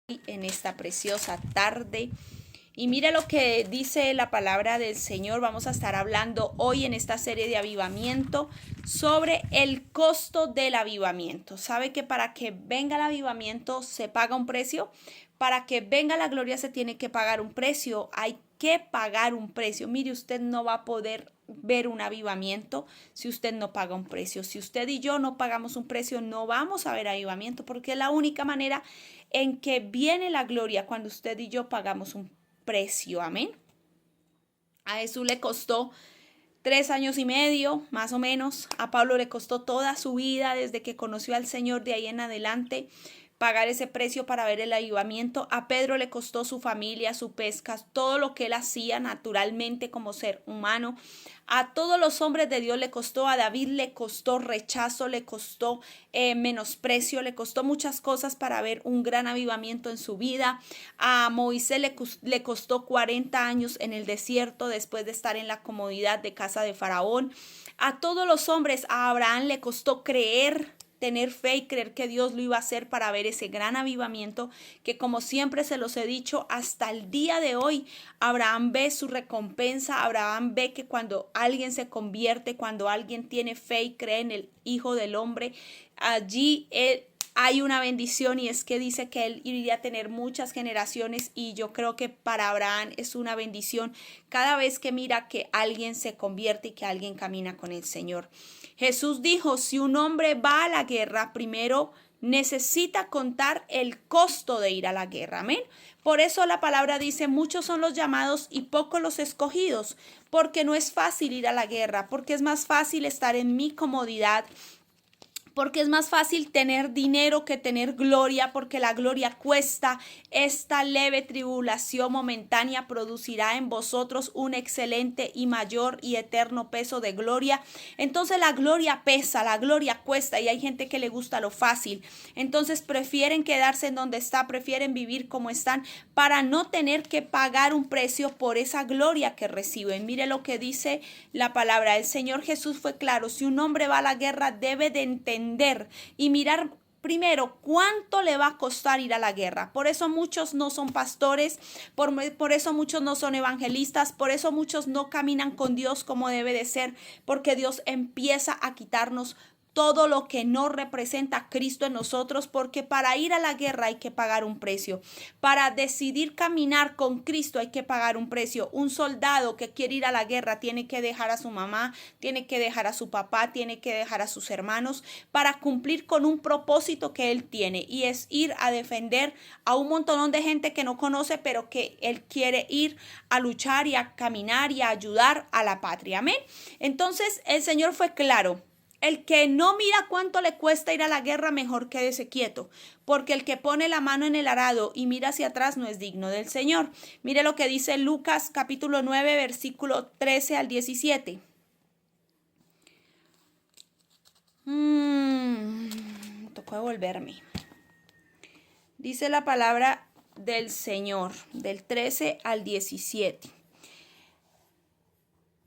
en esta preciosa tarde. Y mire lo que dice la palabra del Señor. Vamos a estar hablando hoy en esta serie de avivamiento sobre el costo del avivamiento. ¿Sabe que para que venga el avivamiento se paga un precio? Para que venga la gloria se tiene que pagar un precio. Hay que pagar un precio. Mire, usted no va a poder ver un avivamiento si usted no paga un precio. Si usted y yo no pagamos un precio, no vamos a ver avivamiento, porque es la única manera en que viene la gloria, cuando usted y yo pagamos un precio. Amén. A Jesús le costó 3 años y medio, más o menos. A Pablo le costó toda su vida desde que conoció al Señor, de ahí en adelante, pagar ese precio para ver el avivamiento. A Pedro le costó su familia, su pesca, todo lo que él hacía naturalmente como ser humano. A todos los hombres de Dios le costó. A David le costó rechazo, le costó menosprecio, le costó muchas cosas para ver un gran avivamiento en su vida. A Moisés le costó 40 años en el desierto después de estar en la comodidad de casa de Faraón. A todos los hombres, a Abraham le costó creer, tener fe y creer que Dios lo iba a hacer para ver ese gran avivamiento, que como siempre se los he dicho, hasta el día de hoy Abraham ve su recompensa. Abraham ve que cuando alguien se convierte, cuando alguien tiene fe y cree en el Hijo del Hombre, allí hay una bendición, y es que dice que él iría a tener muchas generaciones, y yo creo que para Abraham es una bendición cada vez que mira que alguien se convierte y que alguien camina con el Señor. Jesús dijo, si un hombre va a la guerra, primero necesita contar el costo de ir a la guerra. Amén. Por eso la palabra dice, muchos son los llamados y pocos los escogidos, porque no es fácil ir a la guerra, porque es más fácil estar en mi comodidad, porque es más fácil tener dinero que tener gloria, porque la gloria cuesta. Esta leve tribulación momentánea producirá en vosotros un excelente y mayor y eterno peso de gloria. Entonces la gloria pesa, la gloria cuesta, y hay gente que le gusta lo fácil. Entonces prefieren quedarse en donde está, prefieren vivir como están para no tener que pagar un precio por esa gloria que reciben. Mire lo que dice la palabra. El Señor Jesús fue claro: si un hombre va a la guerra, debe de entender y mirar primero cuánto le va a costar ir a la guerra. Por eso muchos no son pastores, por eso muchos no son evangelistas, por eso muchos no caminan con Dios como debe de ser, porque Dios empieza a quitarnos todo lo que no representa a Cristo en nosotros, porque para ir a la guerra hay que pagar un precio. Para decidir caminar con Cristo hay que pagar un precio. Un soldado que quiere ir a la guerra tiene que dejar a su mamá, tiene que dejar a su papá, tiene que dejar a sus hermanos para cumplir con un propósito que él tiene, y es ir a defender a un montón de gente que no conoce, pero que él quiere ir a luchar y a caminar y a ayudar a la patria. Amén. Entonces el Señor fue claro: el que no mira cuánto le cuesta ir a la guerra, mejor quédese quieto, porque el que pone la mano en el arado y mira hacia atrás no es digno del Señor. Mire lo que dice Lucas capítulo 9, versículo 13 al 17. Tocó devolverme. Dice la palabra del Señor, del 13 al 17.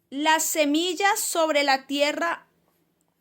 Las semillas sobre la tierra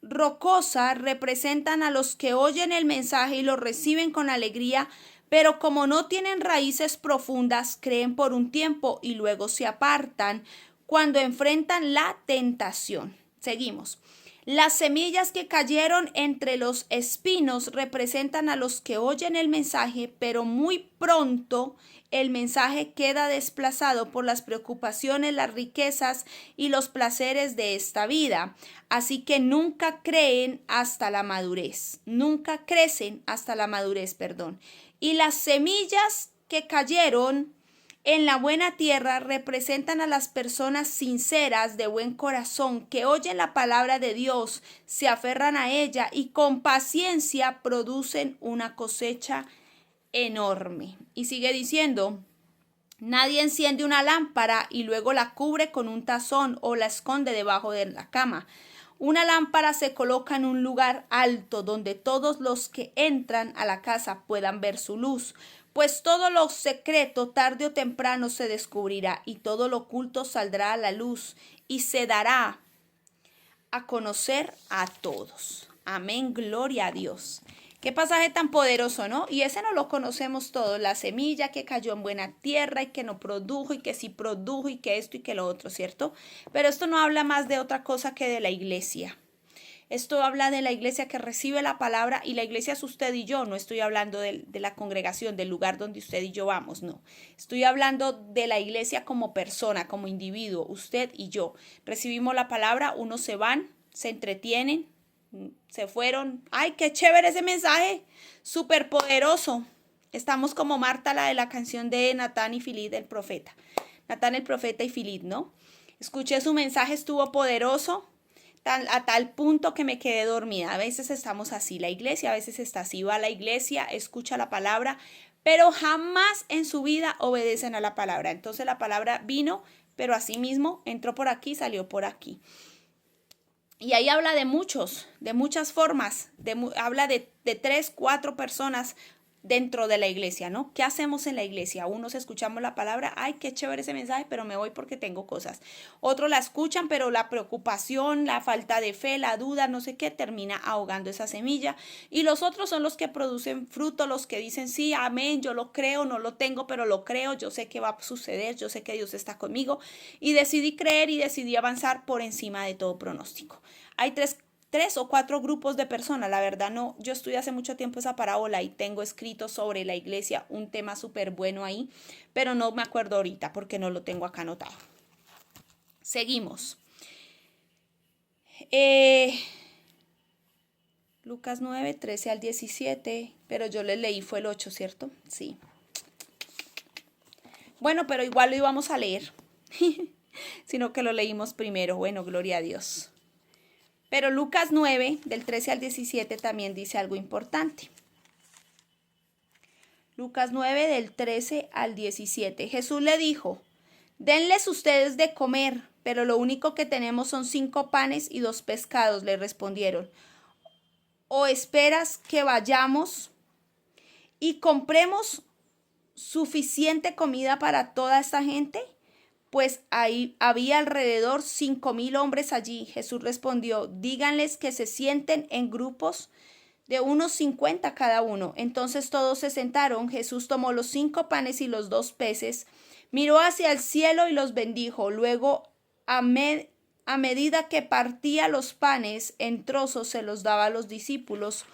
rocosa representan a los que oyen el mensaje y lo reciben con alegría, pero como no tienen raíces profundas, creen por un tiempo y luego se apartan cuando enfrentan la tentación. Seguimos. Las semillas que cayeron entre los espinos representan a los que oyen el mensaje, pero muy pronto el mensaje queda desplazado por las preocupaciones, las riquezas y los placeres de esta vida. Así que nunca creen hasta la madurez. Nunca crecen hasta la madurez, perdón. Y las semillas que cayeron en la buena tierra representan a las personas sinceras, de buen corazón, que oyen la palabra de Dios, se aferran a ella y con paciencia producen una cosecha enorme. Y sigue diciendo: nadie enciende una lámpara y luego la cubre con un tazón o la esconde debajo de la cama. Una lámpara se coloca en un lugar alto donde todos los que entran a la casa puedan ver su luz. Pues todo lo secreto tarde o temprano se descubrirá, y todo lo oculto saldrá a la luz y se dará a conocer a todos. Amén, gloria a Dios. Qué pasaje tan poderoso, ¿no? Y ese no lo conocemos todos, la semilla que cayó en buena tierra y que no produjo y que sí produjo y que esto y que lo otro, ¿cierto? Pero esto no habla más de otra cosa que de la iglesia. Esto habla de la iglesia que recibe la palabra y la iglesia es usted y yo. No estoy hablando de la congregación, del lugar donde usted y yo vamos, no. Estoy hablando de la iglesia como persona, como individuo, usted y yo. Recibimos la palabra, unos se van, se entretienen, se fueron. ¡Ay, qué chévere ese mensaje! Súper poderoso. Estamos como Marta, la de la canción de Natán y Filit, el profeta. Natán, el profeta y Filit, ¿no? Escuché su mensaje, estuvo poderoso. A tal punto que me quedé dormida. A veces estamos así, la iglesia a veces está así, va a la iglesia, escucha la palabra, pero jamás en su vida obedecen a la palabra. Entonces la palabra vino, pero así mismo entró por aquí, salió por aquí. Y ahí habla de muchas formas, habla de 3, 4 personas dentro de la iglesia, ¿no? ¿Qué hacemos en la iglesia? Unos escuchamos la palabra, ay, qué chévere ese mensaje, pero me voy porque tengo cosas. Otros la escuchan, pero la preocupación, la falta de fe, la duda, no sé qué, termina ahogando esa semilla. Y los otros son los que producen fruto, los que dicen, sí, amén, yo lo creo, no lo tengo, pero lo creo, yo sé que va a suceder, yo sé que Dios está conmigo. Y decidí creer y decidí avanzar por encima de todo pronóstico. Hay tres o cuatro grupos de personas, la verdad no, yo estudié hace mucho tiempo esa parábola y tengo escrito sobre la iglesia un tema súper bueno ahí, pero no me acuerdo ahorita porque no lo tengo acá anotado. Seguimos. Lucas 9, 13 al 17, pero yo les leí fue el 8, ¿cierto? Sí. Bueno, pero igual lo íbamos a leer, sino que lo leímos primero. Bueno, gloria a Dios. Pero Lucas 9, del 13 al 17, también dice algo importante. Lucas 9, del 13 al 17. Jesús le dijo, denles ustedes de comer, pero lo único que tenemos son 5 panes y 2 pescados, le respondieron. ¿O esperas que vayamos y compremos suficiente comida para toda esta gente? Pues ahí había alrededor 5,000 hombres allí. Jesús respondió, díganles que se sienten en grupos de unos 50 cada uno. Entonces todos se sentaron. Jesús tomó los 5 panes y los 2 peces, miró hacia el cielo y los bendijo. Luego, a medida que partía los panes en trozos, se los daba a los discípulos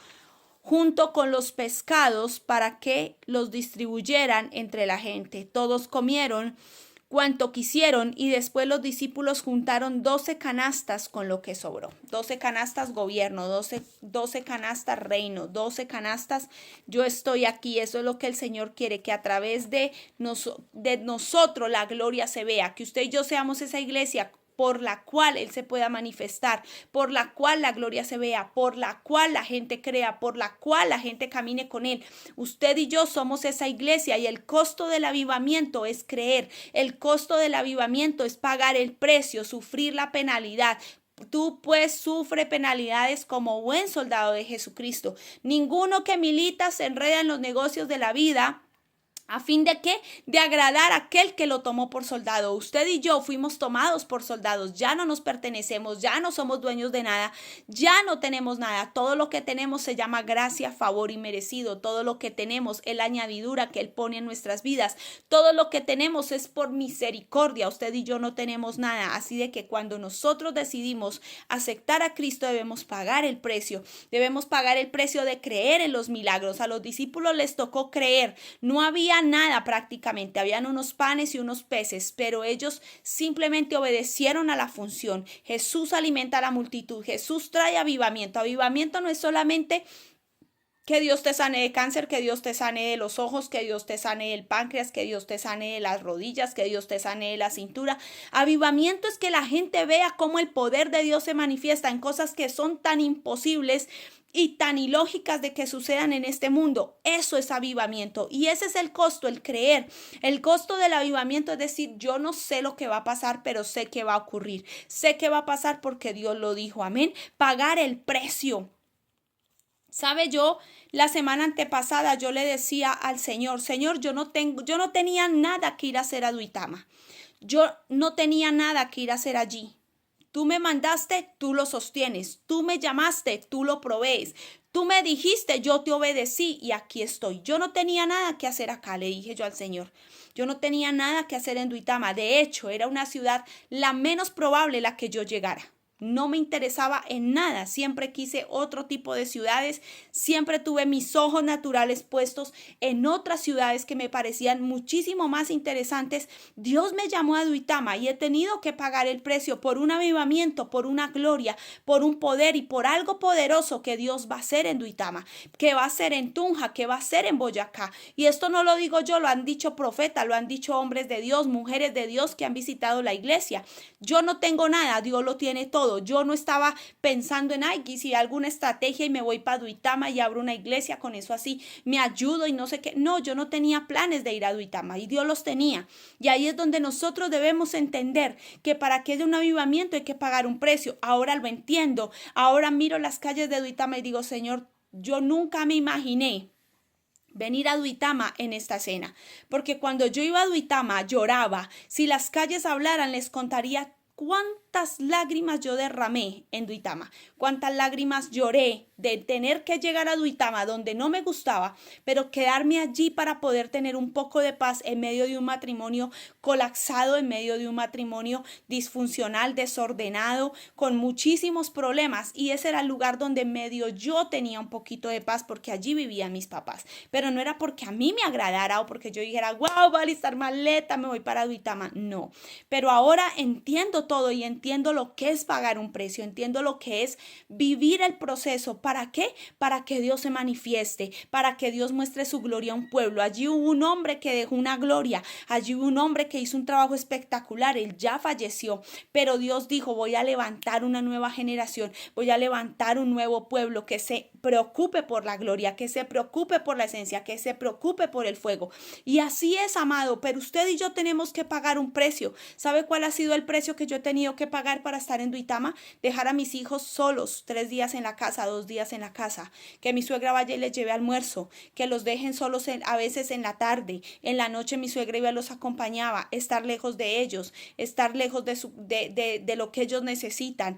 junto con los pescados para que los distribuyeran entre la gente. Todos comieron cuanto quisieron y después los discípulos juntaron 12 canastas con lo que sobró. 12 canastas gobierno, 12 canastas reino, 12 canastas yo estoy aquí. Eso es lo que el Señor quiere, que a través de nosotros la gloria se vea, que usted y yo seamos esa iglesia por la cual Él se pueda manifestar, por la cual la gloria se vea, por la cual la gente crea, por la cual la gente camine con Él. Usted y yo somos esa iglesia y el costo del avivamiento es creer. El costo del avivamiento es pagar el precio, sufrir la penalidad. Tú pues sufre penalidades como buen soldado de Jesucristo. Ninguno que milita se enreda en los negocios de la vida. ¿A fin de qué? De agradar a aquel que lo tomó por soldado. Usted y yo fuimos tomados por soldados. Ya no nos pertenecemos, ya no somos dueños de nada, ya no tenemos nada. Todo lo que tenemos se llama gracia, favor y merecido. Todo lo que tenemos es la añadidura que Él pone en nuestras vidas. Todo lo que tenemos es por misericordia. Usted y yo no tenemos nada. Así de que cuando nosotros decidimos aceptar a Cristo debemos pagar el precio. Debemos pagar el precio de creer en los milagros. A los discípulos les tocó creer. No había nada prácticamente, habían unos panes y unos peces, pero ellos simplemente obedecieron a la función. Jesús alimenta a la multitud, Jesús trae avivamiento. Avivamiento no es solamente que Dios te sane de cáncer, que Dios te sane de los ojos, que Dios te sane del páncreas, que Dios te sane de las rodillas, que Dios te sane de la cintura. Avivamiento es que la gente vea cómo el poder de Dios se manifiesta en cosas que son tan imposibles y tan ilógicas de que sucedan en este mundo. Eso es avivamiento y ese es el costo, el creer. El costo del avivamiento es decir, yo no sé lo que va a pasar, pero sé que va a ocurrir. Sé que va a pasar porque Dios lo dijo. Amén. Pagar el precio. ¿Sabe? Yo la semana antepasada yo le decía al Señor, Señor, yo no tenía nada que ir a hacer a Duitama. Yo no tenía nada que ir a hacer allí. Tú me mandaste, tú lo sostienes. Tú me llamaste, tú lo provees. Tú me dijiste, yo te obedecí y aquí estoy. Yo no tenía nada que hacer acá, le dije yo al Señor. Yo no tenía nada que hacer en Duitama. De hecho, era una ciudad la menos probable la que yo llegara. No me interesaba en nada, siempre quise otro tipo de ciudades, siempre tuve mis ojos naturales puestos en otras ciudades que me parecían muchísimo más interesantes. Dios me llamó a Duitama y he tenido que pagar el precio por un avivamiento, por una gloria, por un poder y por algo poderoso que Dios va a hacer en Duitama, que va a hacer en Tunja, que va a hacer en Boyacá. Y esto no lo digo yo, lo han dicho profetas, lo han dicho hombres de Dios, mujeres de Dios que han visitado la iglesia. Yo no tengo nada, Dios lo tiene todo. Yo no estaba pensando en, ay, si alguna estrategia y me voy para Duitama y abro una iglesia, con eso así me ayudo y no sé qué. No, yo no tenía planes de ir a Duitama y Dios los tenía. Y ahí es donde nosotros debemos entender que para que haya un avivamiento hay que pagar un precio. Ahora lo entiendo. Ahora miro las calles de Duitama y digo, Señor, yo nunca me imaginé venir a Duitama en esta cena, porque cuando yo iba a Duitama lloraba. Si las calles hablaran, les contaría cuántas lágrimas yo derramé en Duitama, cuántas lágrimas lloré de tener que llegar a Duitama donde no me gustaba, pero quedarme allí para poder tener un poco de paz en medio de un matrimonio colapsado, en medio de un matrimonio disfuncional, desordenado, con muchísimos problemas. Y ese era el lugar donde medio yo tenía un poquito de paz, porque allí vivían mis papás, pero no era porque a mí me agradara o porque yo dijera, wow, voy a alistar maleta, me voy para Duitama, no. Pero ahora entiendo todo y entiendo lo que es pagar un precio, entiendo lo que es vivir el proceso. ¿Para qué? Para que Dios se manifieste, para que Dios muestre su gloria a un pueblo. Allí hubo un hombre que dejó una gloria, allí hubo un hombre que hizo un trabajo espectacular, él ya falleció, pero Dios dijo, voy a levantar una nueva generación, voy a levantar un nuevo pueblo que se preocupe por la gloria, que se preocupe por la esencia, que se preocupe por el fuego. Y así es, amado, pero usted y yo tenemos que pagar un precio. ¿Sabe cuál ha sido el precio que yo he tenido que pagar para estar en Duitama? Dejar a mis hijos solos 3 días en la casa, 2 días en la casa, que mi suegra vaya y les lleve almuerzo, que los dejen solos a veces en la tarde, en la noche mi suegra iba y los acompañaba, estar lejos de ellos, estar lejos de lo que ellos necesitan,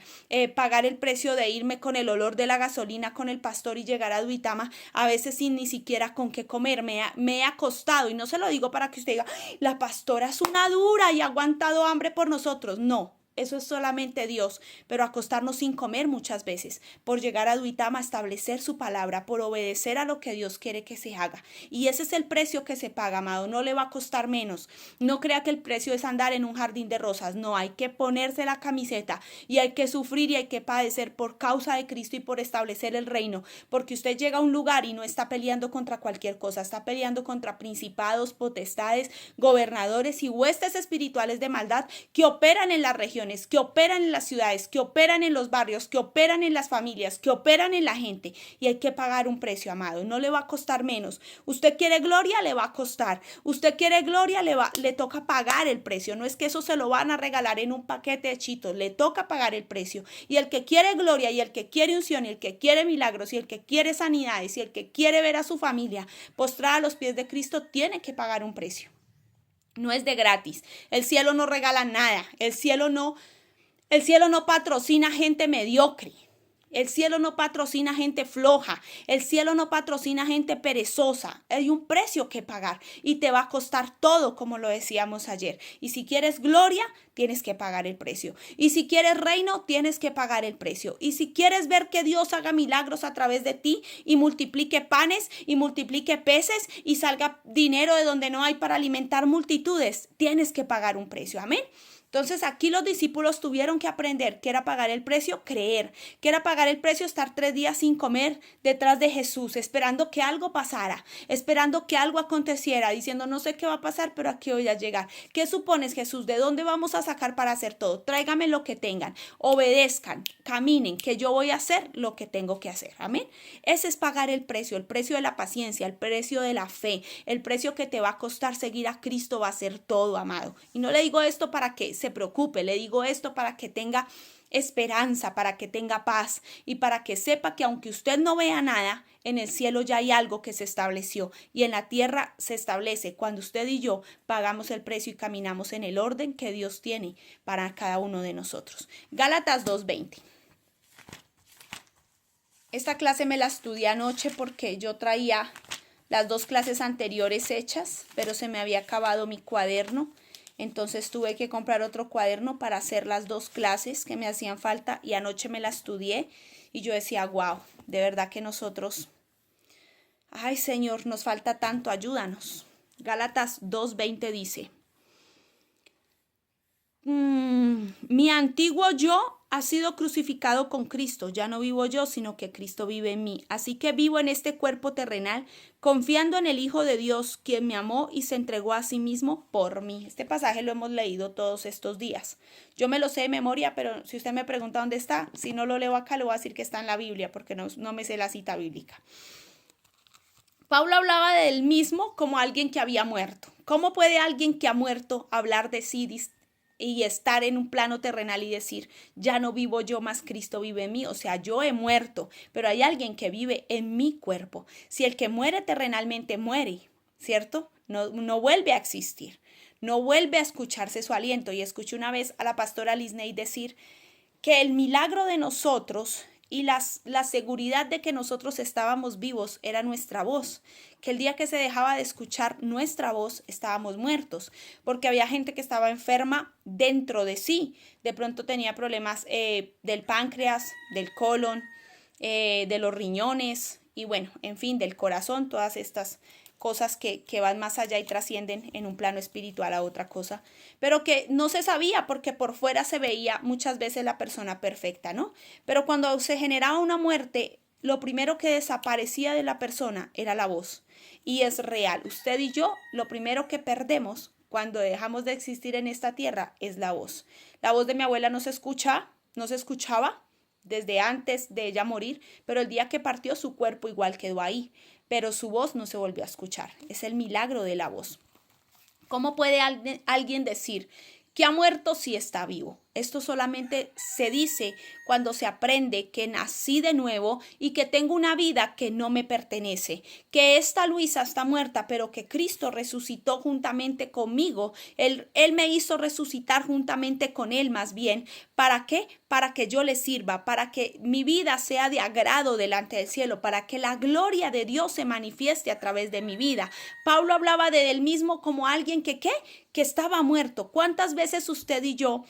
pagar el precio de irme con el olor de la gasolina con el pastor y llegar a Duitama, a veces sin ni siquiera con qué comer. Me he acostado, y no se lo digo para que usted diga, la pastora es una dura y ha aguantado hambre por nosotros, no. Eso es solamente Dios, pero acostarnos sin comer muchas veces, por llegar a Duitama a establecer su palabra, por obedecer a lo que Dios quiere que se haga. Y ese es el precio que se paga, amado, no le va a costar menos. No crea que el precio es andar en un jardín de rosas, no, hay que ponerse la camiseta y hay que sufrir y hay que padecer por causa de Cristo y por establecer el reino, porque usted llega a un lugar y no está peleando contra cualquier cosa, está peleando contra principados, potestades, gobernadores y huestes espirituales de maldad que operan en la región, que operan en las ciudades, que operan en los barrios, que operan en las familias, que operan en la gente, y hay que pagar un precio, amado. No le va a costar menos. Usted quiere gloria, le va a costar. Usted quiere gloria, le toca pagar el precio. No es que eso se lo van a regalar en un paquete de chitos, le toca pagar el precio. Y el que quiere gloria, y el que quiere unción, y el que quiere milagros, y el que quiere sanidades, y el que quiere ver a su familia postrada a los pies de Cristo, tiene que pagar un precio. No es de gratis. El cielo no regala nada. El cielo no patrocina gente mediocre. El cielo no patrocina gente floja. El cielo no patrocina gente perezosa. Hay un precio que pagar y te va a costar todo, como lo decíamos ayer. Y si quieres gloria, tienes que pagar el precio. Y si quieres reino, tienes que pagar el precio. Y si quieres ver que Dios haga milagros a través de ti y multiplique panes y multiplique peces y salga dinero de donde no hay para alimentar multitudes, tienes que pagar un precio. Amén. Entonces aquí los discípulos tuvieron que aprender que era pagar el precio, creer, que era pagar el precio, estar 3 días sin comer detrás de Jesús, esperando que algo pasara, esperando que algo aconteciera, diciendo no sé qué va a pasar, pero aquí voy a llegar. ¿Qué supones, Jesús? ¿De dónde vamos a sacar para hacer todo? Tráigame lo que tengan, obedezcan, caminen, que yo voy a hacer lo que tengo que hacer. Amén. Ese es pagar el precio de la paciencia, el precio de la fe, el precio que te va a costar seguir a Cristo, va a ser todo, amado. Y no le digo esto para que se preocupe, le digo esto para que tenga esperanza, para que tenga paz y para que sepa que aunque usted no vea nada, en el cielo ya hay algo que se estableció y en la tierra se establece cuando usted y yo pagamos el precio y caminamos en el orden que Dios tiene para cada uno de nosotros. Gálatas 2:20. Esta clase me la estudié anoche porque yo traía las 2 clases anteriores hechas, pero se me había acabado mi cuaderno. Entonces tuve que comprar otro cuaderno para hacer las 2 clases que me hacían falta y anoche me la estudié y yo decía, wow, de verdad que nosotros, ay Señor, nos falta tanto, ayúdanos. Gálatas 2:20 dice, mi antiguo yo ha sido crucificado con Cristo. Ya no vivo yo, sino que Cristo vive en mí. Así que vivo en este cuerpo terrenal, confiando en el Hijo de Dios, quien me amó y se entregó a sí mismo por mí. Este pasaje lo hemos leído todos estos días. Yo me lo sé de memoria, pero si usted me pregunta dónde está, si no lo leo acá, le voy a decir que está en la Biblia, porque no me sé la cita bíblica. Pablo hablaba de él mismo como alguien que había muerto. ¿Cómo puede alguien que ha muerto hablar de sí y estar en un plano terrenal y decir, ya no vivo yo, más Cristo vive en mí? O sea, yo he muerto, pero hay alguien que vive en mi cuerpo. Si el que muere terrenalmente muere, ¿cierto? No vuelve a existir, no vuelve a escucharse su aliento. Y escuché una vez a la pastora Lisney decir que el milagro de nosotros y la seguridad de que nosotros estábamos vivos era nuestra voz, que el día que se dejaba de escuchar nuestra voz estábamos muertos, porque había gente que estaba enferma dentro de sí, de pronto tenía problemas del páncreas, del colon, de los riñones y bueno, en fin, del corazón, todas estas cosas que van más allá y trascienden en un plano espiritual a otra cosa, pero que no se sabía porque por fuera se veía muchas veces la persona perfecta, ¿no? Pero cuando se generaba una muerte, lo primero que desaparecía de la persona era la voz. Y es real, usted y yo, lo primero que perdemos cuando dejamos de existir en esta tierra es la voz. La voz de mi abuela no se escuchaba desde antes de ella morir, pero el día que partió su cuerpo igual quedó ahí, pero su voz no se volvió a escuchar. Es el milagro de la voz. ¿Cómo puede alguien decir que ha muerto si está vivo? Esto solamente se dice cuando se aprende que nací de nuevo y que tengo una vida que no me pertenece, que esta Luisa está muerta, pero que Cristo resucitó juntamente conmigo. Él me hizo resucitar juntamente con Él más bien. ¿Para qué? Para que yo le sirva, para que mi vida sea de agrado delante del cielo, para que la gloria de Dios se manifieste a través de mi vida. Pablo hablaba de él mismo como alguien que estaba muerto. ¿Cuántas veces usted y yo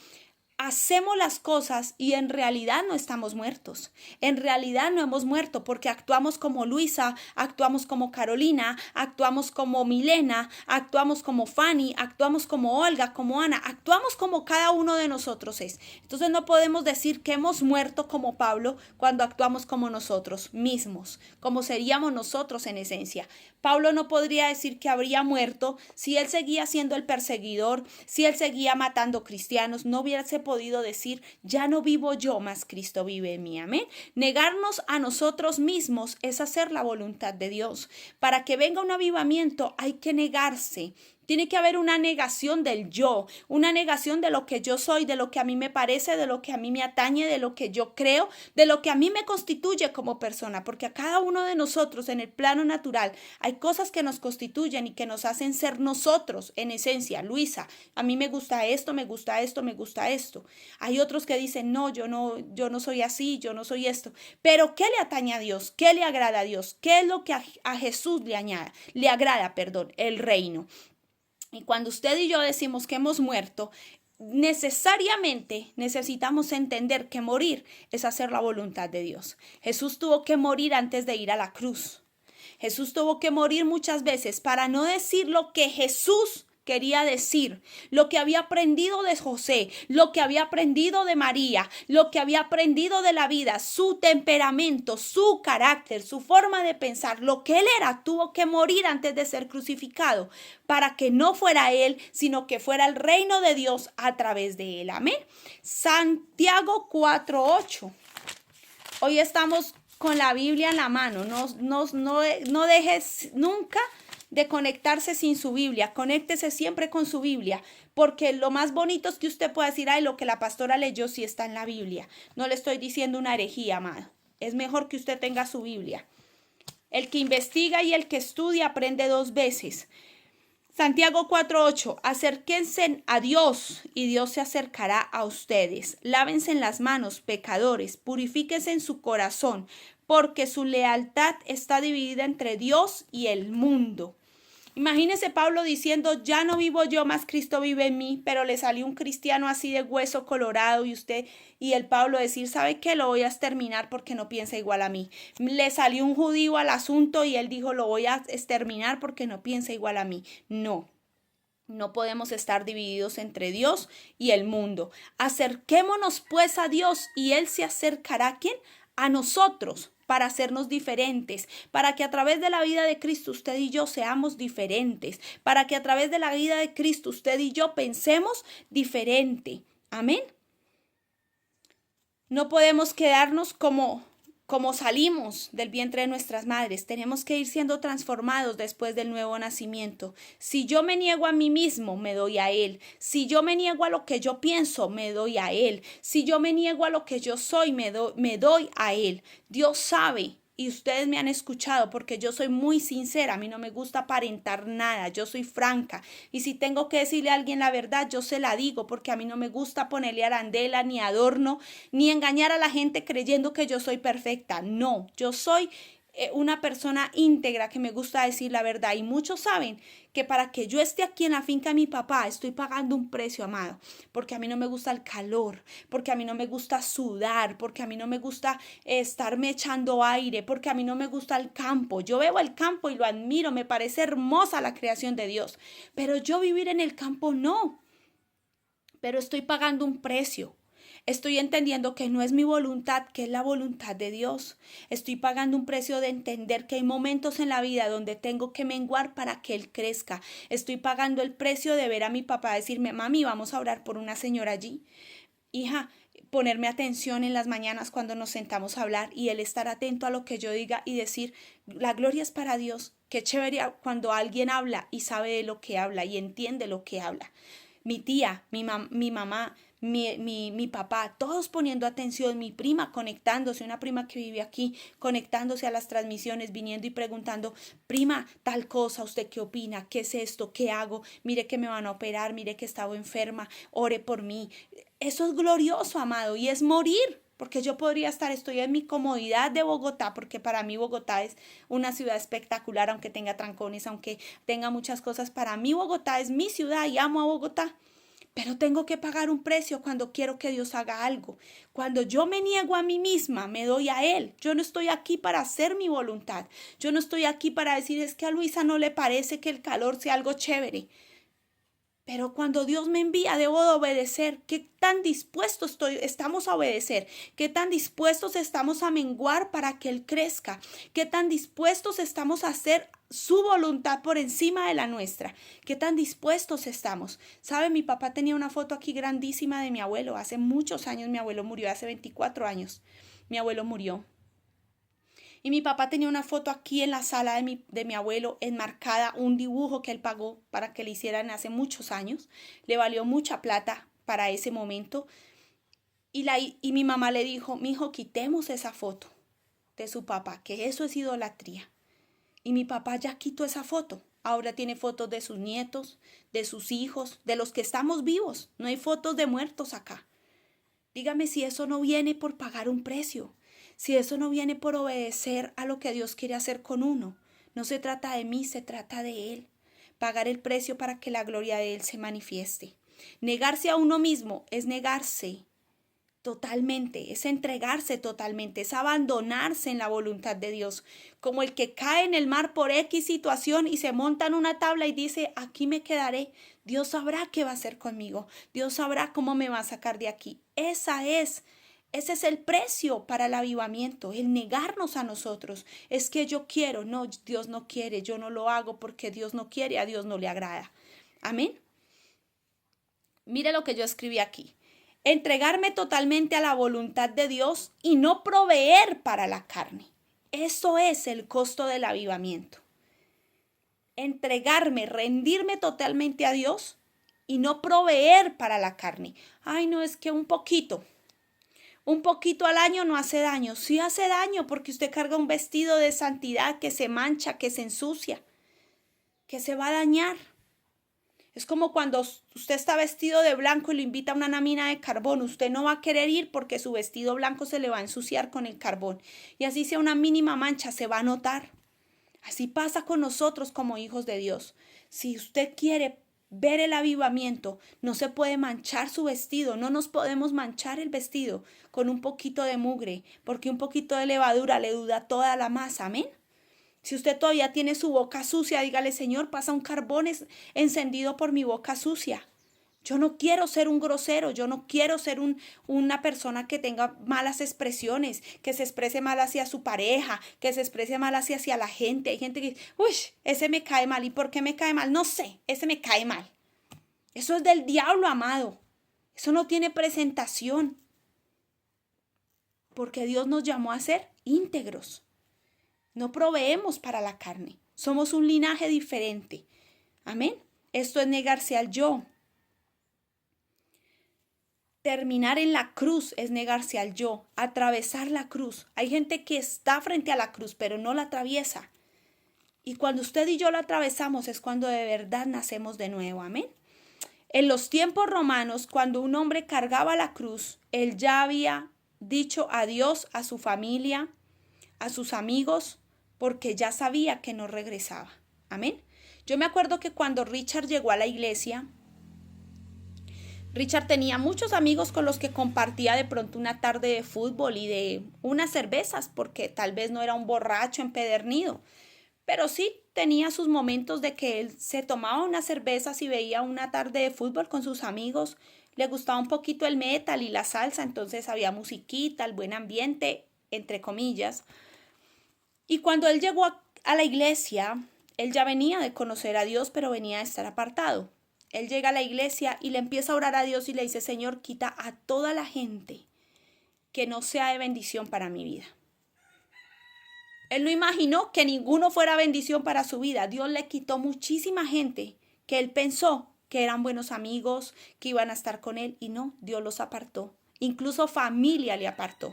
hacemos las cosas y en realidad no estamos muertos? En realidad no hemos muerto porque actuamos como Luisa, actuamos como Carolina, actuamos como Milena, actuamos como Fanny, actuamos como Olga, como Ana, actuamos como cada uno de nosotros es. Entonces no podemos decir que hemos muerto como Pablo cuando actuamos como nosotros mismos, como seríamos nosotros en esencia. Pablo no podría decir que habría muerto si él seguía siendo el perseguidor, si él seguía matando cristianos, no hubiese podido decir, ya no vivo yo, más Cristo vive en mí. Amén. Negarnos a nosotros mismos es hacer la voluntad de Dios. Para que venga un avivamiento hay que negarse. Tiene que haber una negación del yo, una negación de lo que yo soy, de lo que a mí me parece, de lo que a mí me atañe, de lo que yo creo, de lo que a mí me constituye como persona, porque a cada uno de nosotros en el plano natural hay cosas que nos constituyen y que nos hacen ser nosotros en esencia. Luisa, a mí me gusta esto, me gusta esto, me gusta esto. Hay otros que dicen, no, yo no soy así, yo no soy esto. Pero ¿qué le atañe a Dios? ¿Qué le agrada a Dios? ¿Qué es lo que a Jesús le agrada, el reino? Y cuando usted y yo decimos que hemos muerto, necesariamente necesitamos entender que morir es hacer la voluntad de Dios. Jesús tuvo que morir antes de ir a la cruz. Jesús tuvo que morir muchas veces para no decir lo que Jesús quería decir, lo que había aprendido de José, lo que había aprendido de María, lo que había aprendido de la vida, su temperamento, su carácter, su forma de pensar, lo que él era, tuvo que morir antes de ser crucificado para que no fuera él, sino que fuera el reino de Dios a través de él. Amén. Santiago 4:8. Hoy estamos con la Biblia en la mano. No dejes nunca de conectarse sin su Biblia. Conéctese siempre con su Biblia, porque lo más bonito es que usted pueda decir, ay, lo que la pastora leyó sí está en la Biblia. No le estoy diciendo una herejía, amado. Es mejor que usted tenga su Biblia. El que investiga y el que estudia aprende 2 veces. Santiago 4:8, acérquense a Dios y Dios se acercará a ustedes. Lávense en las manos, pecadores, purifíquense en su corazón, porque su lealtad está dividida entre Dios y el mundo. Imagínese Pablo diciendo, ya no vivo yo, más Cristo vive en mí, pero le salió un cristiano así de hueso colorado y el Pablo decir, ¿sabe qué? Lo voy a exterminar porque no piensa igual a mí. Le salió un judío al asunto y él dijo, lo voy a exterminar porque no piensa igual a mí. No. No podemos estar divididos entre Dios y el mundo. Acerquémonos pues a Dios y Él se acercará ¿a quién? A nosotros para hacernos diferentes, para que a través de la vida de Cristo usted y yo seamos diferentes, para que a través de la vida de Cristo usted y yo pensemos diferente. Amén. No podemos quedarnos como salimos del vientre de nuestras madres. Tenemos que ir siendo transformados después del nuevo nacimiento. Si yo me niego a mí mismo, me doy a Él. Si yo me niego a lo que yo pienso, me doy a Él. Si yo me niego a lo que yo soy, me doy a Él. Dios sabe. Y ustedes me han escuchado porque yo soy muy sincera, a mí no me gusta aparentar nada, yo soy franca. Y si tengo que decirle a alguien la verdad, yo se la digo porque a mí no me gusta ponerle arandela, ni adorno, ni engañar a la gente creyendo que yo soy perfecta. No, yo soy una persona íntegra que me gusta decir la verdad. Y muchos saben que para que yo esté aquí en la finca de mi papá estoy pagando un precio, amado, porque a mí no me gusta el calor, porque a mí no me gusta sudar, porque a mí no me gusta estarme echando aire, porque a mí no me gusta el campo. Yo veo el campo y lo admiro, me parece hermosa la creación de Dios, pero yo vivir en el campo no, pero estoy pagando un precio. Estoy entendiendo que no es mi voluntad, que es la voluntad de Dios. Estoy pagando un precio de entender que hay momentos en la vida donde tengo que menguar para que Él crezca. Estoy pagando el precio de ver a mi papá decirme, mami, vamos a orar por una señora allí. Hija, ponerme atención en las mañanas cuando nos sentamos a hablar y Él estar atento a lo que yo diga y decir, la gloria es para Dios. Qué chévere cuando alguien habla y sabe de lo que habla y entiende lo que habla. Mi tía, mi mamá, mi papá, todos poniendo atención, mi prima conectándose, una prima que vive aquí, conectándose a las transmisiones, viniendo y preguntando, prima, tal cosa, ¿usted qué opina? ¿Qué es esto? ¿Qué hago? Mire que me van a operar, mire que estaba enferma, ore por mí. Eso es glorioso, amado, y es morir. Porque yo podría estoy en mi comodidad de Bogotá, porque para mí Bogotá es una ciudad espectacular, aunque tenga trancones, aunque tenga muchas cosas. Para mí Bogotá es mi ciudad y amo a Bogotá. Pero tengo que pagar un precio cuando quiero que Dios haga algo. Cuando yo me niego a mí misma, me doy a Él. Yo no estoy aquí para hacer mi voluntad. Yo no estoy aquí para decir, es que a Luisa no le parece que el calor sea algo chévere. Pero cuando Dios me envía, debo de obedecer. ¿Qué tan dispuestos estamos a obedecer? ¿Qué tan dispuestos estamos a menguar para que Él crezca? ¿Qué tan dispuestos estamos a hacer su voluntad por encima de la nuestra? ¿Qué tan dispuestos estamos? ¿Sabe? Mi papá tenía una foto aquí grandísima de mi abuelo. Hace muchos años mi abuelo murió, hace 24 años. Mi abuelo murió. Y mi papá tenía una foto aquí en la sala de mi abuelo enmarcada, un dibujo que él pagó para que le hicieran hace muchos años. Le valió mucha plata para ese momento. Y mi mamá le dijo, mijo, quitemos esa foto de su papá, que eso es idolatría. Y mi papá ya quitó esa foto. Ahora tiene fotos de sus nietos, de sus hijos, de los que estamos vivos. No hay fotos de muertos acá. Dígame si eso no viene por pagar un precio. Si eso no viene por obedecer a lo que Dios quiere hacer con uno. No se trata de mí, se trata de Él. Pagar el precio para que la gloria de Él se manifieste. Negarse a uno mismo es negarse totalmente, es entregarse totalmente, es abandonarse en la voluntad de Dios. Como el que cae en el mar por X situación y se monta en una tabla y dice, aquí me quedaré. Dios sabrá qué va a hacer conmigo. Dios sabrá cómo me va a sacar de aquí. Ese es el precio para el avivamiento, el negarnos a nosotros. Es que yo quiero, no, Dios no quiere, yo no lo hago porque Dios no quiere, a Dios no le agrada. Amén. Mire lo que yo escribí aquí. Entregarme totalmente a la voluntad de Dios y no proveer para la carne. Eso es el costo del avivamiento. Entregarme, rendirme totalmente a Dios y no proveer para la carne. Ay, no, es que un poquito al año no hace daño. Sí hace daño porque usted carga un vestido de santidad que se mancha, que se ensucia, que se va a dañar. Es como cuando usted está vestido de blanco y lo invita a una lámina de carbón. Usted no va a querer ir porque su vestido blanco se le va a ensuciar con el carbón. Y así sea una mínima mancha, se va a notar. Así pasa con nosotros como hijos de Dios. Si usted quiere ver el avivamiento, no se puede manchar su vestido. No nos podemos manchar el vestido con un poquito de mugre, porque un poquito de levadura le duda toda la masa. Amén. Si usted todavía tiene su boca sucia, dígale, Señor, pasa un carbón encendido por mi boca sucia. Yo no quiero ser un grosero, yo no quiero ser una persona que tenga malas expresiones, que se exprese mal hacia su pareja, que se exprese mal hacia la gente. Hay gente que dice, uy, ese me cae mal. ¿Y por qué me cae mal? No sé, ese me cae mal. Eso es del diablo, amado. Eso no tiene presentación. Porque Dios nos llamó a ser íntegros. No proveemos para la carne. Somos un linaje diferente. Amén. Esto es negarse al yo. Terminar en la cruz es negarse al yo. Atravesar la cruz. Hay gente que está frente a la cruz, pero no la atraviesa. Y cuando usted y yo la atravesamos es cuando de verdad nacemos de nuevo. Amén. En los tiempos romanos, cuando un hombre cargaba la cruz, él ya había dicho adiós a su familia, a sus amigos, porque ya sabía que no regresaba. Amén. Yo me acuerdo que cuando Richard llegó a la iglesia, Richard tenía muchos amigos con los que compartía de pronto una tarde de fútbol y de unas cervezas, porque tal vez no era un borracho empedernido, pero sí tenía sus momentos de que él se tomaba unas cervezas y veía una tarde de fútbol con sus amigos. Le gustaba un poquito el metal y la salsa, entonces había musiquita, el buen ambiente, entre comillas. Y cuando él llegó a la iglesia, él ya venía de conocer a Dios, pero venía de estar apartado. Él llega a la iglesia y le empieza a orar a Dios y le dice, Señor, quita a toda la gente que no sea de bendición para mi vida. Él no imaginó que ninguno fuera bendición para su vida. Dios le quitó muchísima gente que él pensó que eran buenos amigos, que iban a estar con él, y no, Dios los apartó. Incluso familia le apartó.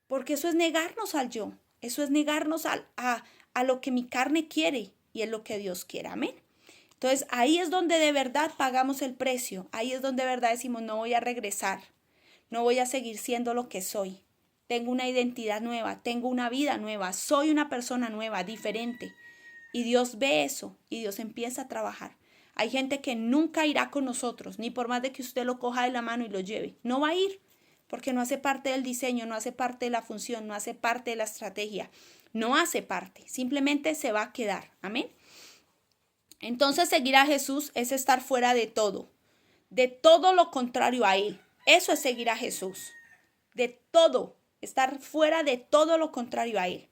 Porque eso es negarnos al yo. Eso es negarnos a lo que mi carne quiere y es lo que Dios quiere. Amén. Entonces ahí es donde de verdad pagamos el precio. Ahí es donde de verdad decimos, no voy a regresar. No voy a seguir siendo lo que soy. Tengo una identidad nueva, tengo una vida nueva, soy una persona nueva, diferente. Y Dios ve eso y Dios empieza a trabajar. Hay gente que nunca irá con nosotros, ni por más de que usted lo coja de la mano y lo lleve. No va a ir, porque no hace parte del diseño, no hace parte de la función, no hace parte de la estrategia. No hace parte, simplemente se va a quedar. Amén. Entonces seguir a Jesús es estar fuera de todo lo contrario a Él. Eso es seguir a Jesús. De todo, estar fuera de todo lo contrario a Él.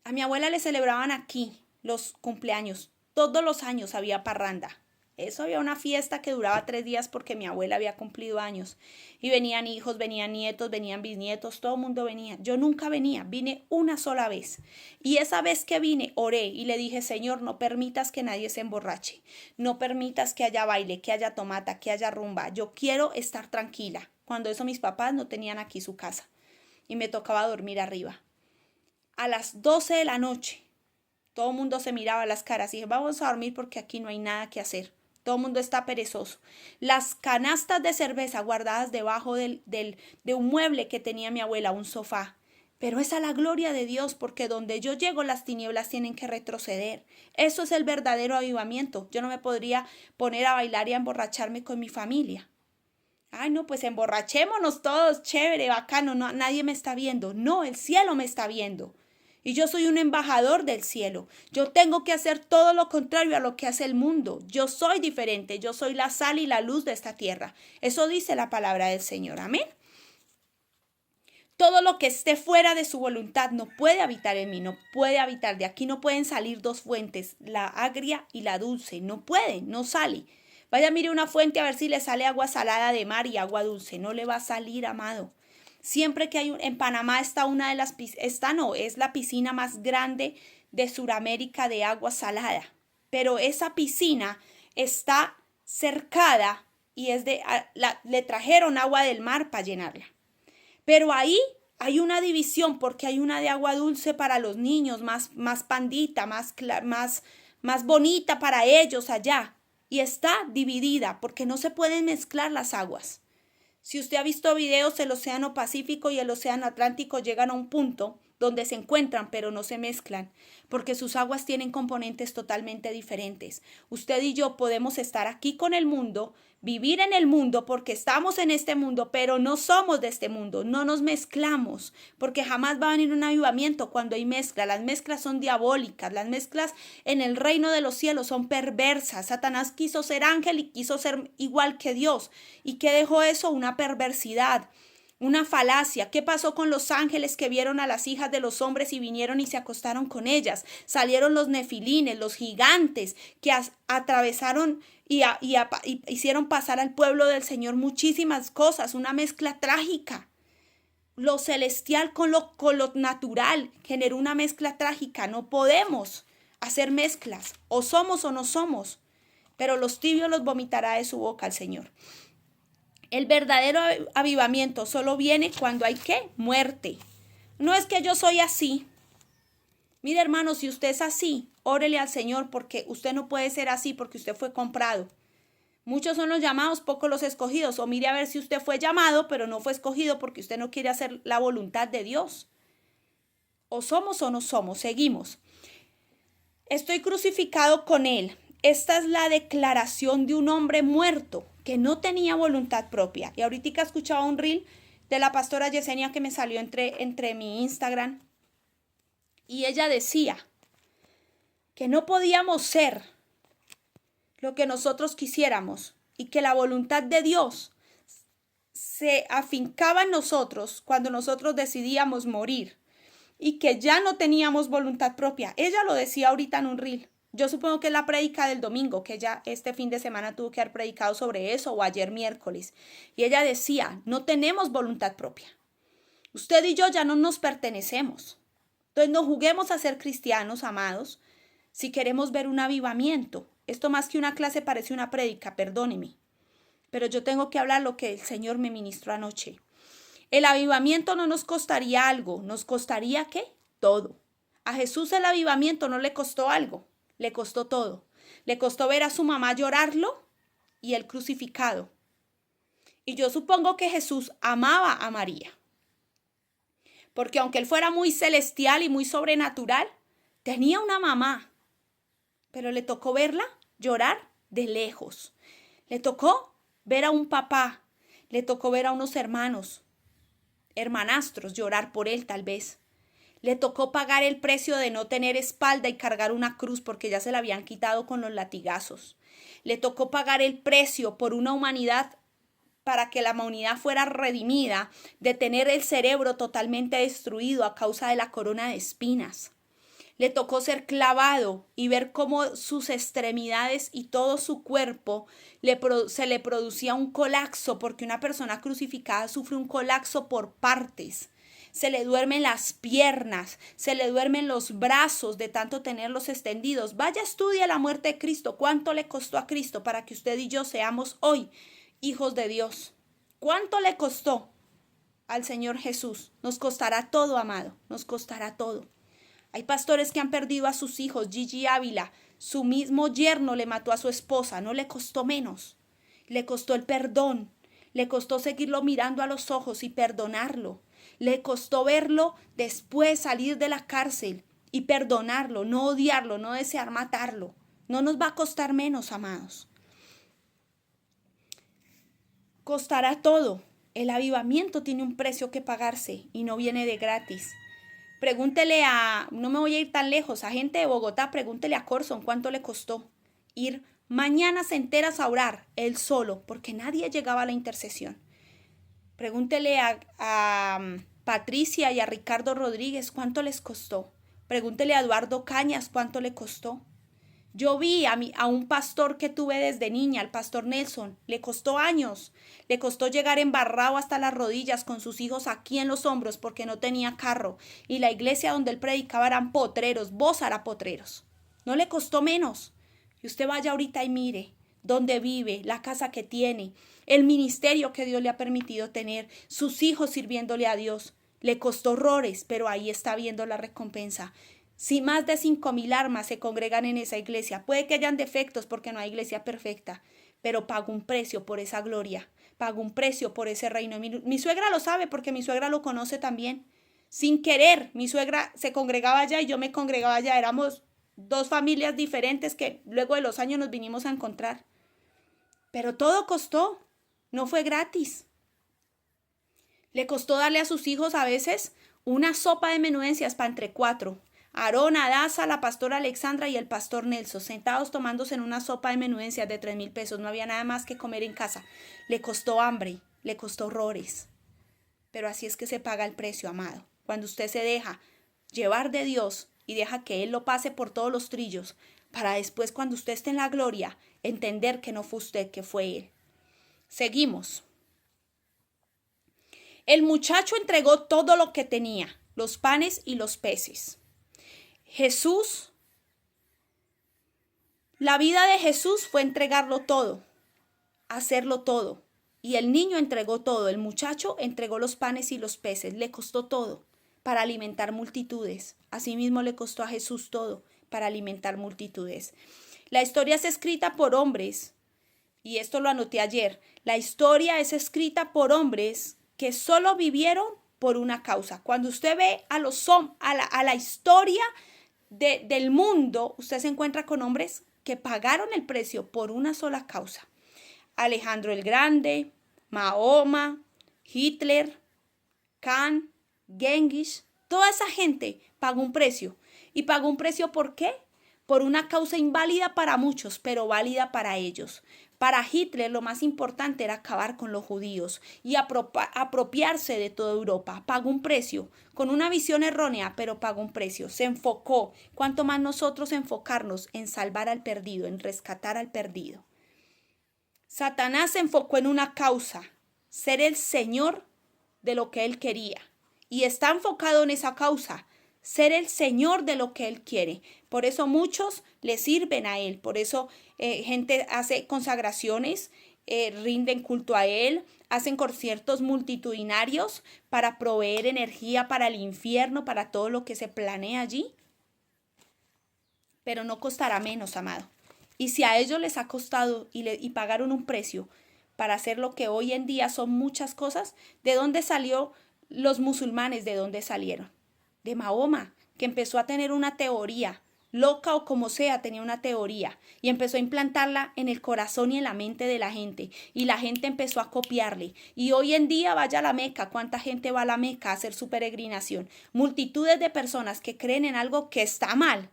A mi abuela le celebraban aquí los cumpleaños. Todos los años había parranda. Eso había una fiesta que duraba 3 días porque mi abuela había cumplido años. Y venían hijos, venían nietos, venían bisnietos, todo el mundo venía. Yo nunca venía, vine una sola vez. Y esa vez que vine, oré y le dije, Señor, no permitas que nadie se emborrache. No permitas que haya baile, que haya tomata, que haya rumba. Yo quiero estar tranquila. Cuando eso mis papás no tenían aquí su casa. Y me tocaba dormir arriba. A las 12 de la noche, todo el mundo se miraba a las caras y dije, vamos a dormir porque aquí no hay nada que hacer. Todo el mundo está perezoso. Las canastas de cerveza guardadas debajo de un mueble que tenía mi abuela, un sofá. Pero esa es la gloria de Dios, porque donde yo llego las tinieblas tienen que retroceder. Eso es el verdadero avivamiento. Yo no me podría poner a bailar y a emborracharme con mi familia. Ay, no, pues emborrachémonos todos, chévere, bacano, no, nadie me está viendo. No, el cielo me está viendo. Y yo soy un embajador del cielo. Yo tengo que hacer todo lo contrario a lo que hace el mundo. Yo soy diferente. Yo soy la sal y la luz de esta tierra. Eso dice la palabra del Señor. Amén. Todo lo que esté fuera de su voluntad no puede habitar en mí. No puede habitar. De aquí no pueden salir dos fuentes, la agria y la dulce. No puede, no sale. Vaya, mire una fuente a ver si le sale agua salada de mar y agua dulce. No le va a salir, amado. Siempre que hay en Panamá está una de las es la piscina más grande de Sudamérica de agua salada, pero esa piscina está cercada y le trajeron agua del mar para llenarla. Pero ahí hay una división porque hay una de agua dulce para los niños, más pandita, más más bonita para ellos allá. Y está dividida porque no se pueden mezclar las aguas. Si usted ha visto videos, el Océano Pacífico y el Océano Atlántico llegan a un punto donde se encuentran, pero no se mezclan, porque sus aguas tienen componentes totalmente diferentes. Usted y yo podemos estar aquí con el mundo, vivir en el mundo porque estamos en este mundo, pero no somos de este mundo, no nos mezclamos, porque jamás va a venir un avivamiento cuando hay mezcla. Las mezclas son diabólicas, las mezclas en el reino de los cielos son perversas. Satanás quiso ser ángel y quiso ser igual que Dios. ¿Y qué dejó eso? Una perversidad. Una falacia. ¿Qué pasó con los ángeles que vieron a las hijas de los hombres y vinieron y se acostaron con ellas? Salieron los nefilines, los gigantes que atravesaron y hicieron pasar al pueblo del Señor muchísimas cosas, una mezcla trágica. Lo celestial con lo natural generó una mezcla trágica. No podemos hacer mezclas. O somos o no somos. Pero los tibios los vomitará de su boca el Señor. El verdadero avivamiento solo viene cuando hay ¿qué? Muerte. No es que yo soy así. Mire, hermano, si usted es así, órele al Señor porque usted no puede ser así porque usted fue comprado. Muchos son los llamados, pocos los escogidos. O mire a ver si usted fue llamado, pero no fue escogido porque usted no quiere hacer la voluntad de Dios. O somos o no somos. Seguimos. Estoy crucificado con Él. Esta es la declaración de un hombre muerto que no tenía voluntad propia. Y ahorita escuchaba un reel de la pastora Yesenia que me salió entre mi Instagram. Y ella decía que no podíamos ser lo que nosotros quisiéramos y que la voluntad de Dios se afincaba en nosotros cuando nosotros decidíamos morir y que ya no teníamos voluntad propia. Ella lo decía ahorita en un reel. Yo supongo que es la prédica del domingo, que ella este fin de semana tuvo que haber predicado sobre eso, o ayer miércoles. Y ella decía, no tenemos voluntad propia. Usted y yo ya no nos pertenecemos. Entonces no juguemos a ser cristianos, amados, si queremos ver un avivamiento. Esto más que una clase parece una prédica, perdóneme. Pero yo tengo que hablar lo que el Señor me ministró anoche. El avivamiento no nos costaría algo, ¿nos costaría qué? Todo. A Jesús el avivamiento no le costó algo. Le costó todo. Le costó ver a su mamá llorarlo y el crucificado. Y yo supongo que Jesús amaba a María. Porque aunque él fuera muy celestial y muy sobrenatural, tenía una mamá. Pero le tocó verla llorar de lejos. Le tocó ver a un papá. Le tocó ver a unos hermanastros llorar por él tal vez. Le tocó pagar el precio de no tener espalda y cargar una cruz porque ya se la habían quitado con los latigazos. Le tocó pagar el precio por una humanidad para que la humanidad fuera redimida de tener el cerebro totalmente destruido a causa de la corona de espinas. Le tocó ser clavado y ver cómo sus extremidades y todo su cuerpo se le producía un colapso, porque una persona crucificada sufre un colapso por partes. Se le duermen las piernas, se le duermen los brazos de tanto tenerlos extendidos. Vaya, estudie la muerte de Cristo. ¿Cuánto le costó a Cristo para que usted y yo seamos hoy hijos de Dios? ¿Cuánto le costó al Señor Jesús? Nos costará todo, amado, nos costará todo. Hay pastores que han perdido a sus hijos. Gigi Ávila, su mismo yerno le mató a su esposa, no le costó menos. Le costó el perdón, le costó seguirlo mirando a los ojos y perdonarlo. Le costó verlo después salir de la cárcel y perdonarlo, no odiarlo, no desear matarlo. No nos va a costar menos, amados. Costará todo. El avivamiento tiene un precio que pagarse y no viene de gratis. Pregúntele no me voy a ir tan lejos, a gente de Bogotá, pregúntele a Corson cuánto le costó ir mañanas enteras a orar, él solo, porque nadie llegaba a la intercesión. Pregúntele a Patricia y a Ricardo Rodríguez cuánto les costó. Pregúntele a Eduardo Cañas cuánto le costó. Yo vi a un pastor que tuve desde niña, al pastor Nelson, le costó años, le costó llegar embarrado hasta las rodillas con sus hijos aquí en los hombros porque no tenía carro. Y la iglesia donde él predicaba eran potreros, Bósara potreros. No le costó menos. Y usted vaya ahorita y mire dónde vive, la casa que tiene, el ministerio que Dios le ha permitido tener, sus hijos sirviéndole a Dios. Le costó horrores, pero ahí está viendo la recompensa. Si más de 5,000 almas se congregan en esa iglesia, puede que hayan defectos porque no hay iglesia perfecta, pero pago un precio por esa gloria, pago un precio por ese reino. Mi suegra lo sabe porque mi suegra lo conoce también. Sin querer, mi suegra se congregaba allá y yo me congregaba allá. Éramos dos familias diferentes que luego de los años nos vinimos a encontrar. Pero todo costó, no fue gratis. Le costó darle a sus hijos a veces una sopa de menudencias para entre 4. Aarón, Adasa, la pastora Alexandra y el pastor Nelson, sentados tomándose en una sopa de menudencias de 3,000 pesos. No había nada más que comer en casa. Le costó hambre, le costó horrores. Pero así es que se paga el precio, amado. Cuando usted se deja llevar de Dios y deja que Él lo pase por todos los trillos, para después, cuando usted esté en la gloria, entender que no fue usted, que fue Él. Seguimos. El muchacho entregó todo lo que tenía, los panes y los peces. Jesús, la vida de Jesús fue entregarlo todo, hacerlo todo. Y el niño entregó todo, el muchacho entregó los panes y los peces, le costó todo para alimentar multitudes. Asimismo le costó a Jesús todo para alimentar multitudes. La historia es escrita por hombres, y esto lo anoté ayer, la historia es escrita por hombres que solo vivieron por una causa. Cuando usted ve a la historia del mundo, usted se encuentra con hombres que pagaron el precio por una sola causa. Alejandro el Grande, Mahoma, Hitler, Khan, Genghis, toda esa gente pagó un precio. ¿Y pagó un precio por qué? Por una causa inválida para muchos, pero válida para ellos. Para Hitler lo más importante era acabar con los judíos y apropiarse de toda Europa. Pagó un precio, con una visión errónea, pero pagó un precio. Se enfocó. ¿Cuánto más nosotros enfocarnos en salvar al perdido, en rescatar al perdido? Satanás se enfocó en una causa, ser el Señor de lo que él quería. Y está enfocado en esa causa, ser el Señor de lo que él quiere. Por eso muchos le sirven a él. Por eso gente hace consagraciones, rinden culto a él, hacen conciertos multitudinarios para proveer energía para el infierno, para todo lo que se planea allí. Pero no costará menos, amado. Y si a ellos les ha costado y pagaron un precio para hacer lo que hoy en día son muchas cosas, ¿de dónde salió los musulmanes? ¿De dónde salieron? De Mahoma, que empezó a tener una teoría, loca o como sea, tenía una teoría y empezó a implantarla en el corazón y en la mente de la gente, y la gente empezó a copiarle. Y hoy en día vaya a la Meca, ¿cuánta gente va a la Meca a hacer su peregrinación? Multitudes de personas que creen en algo que está mal,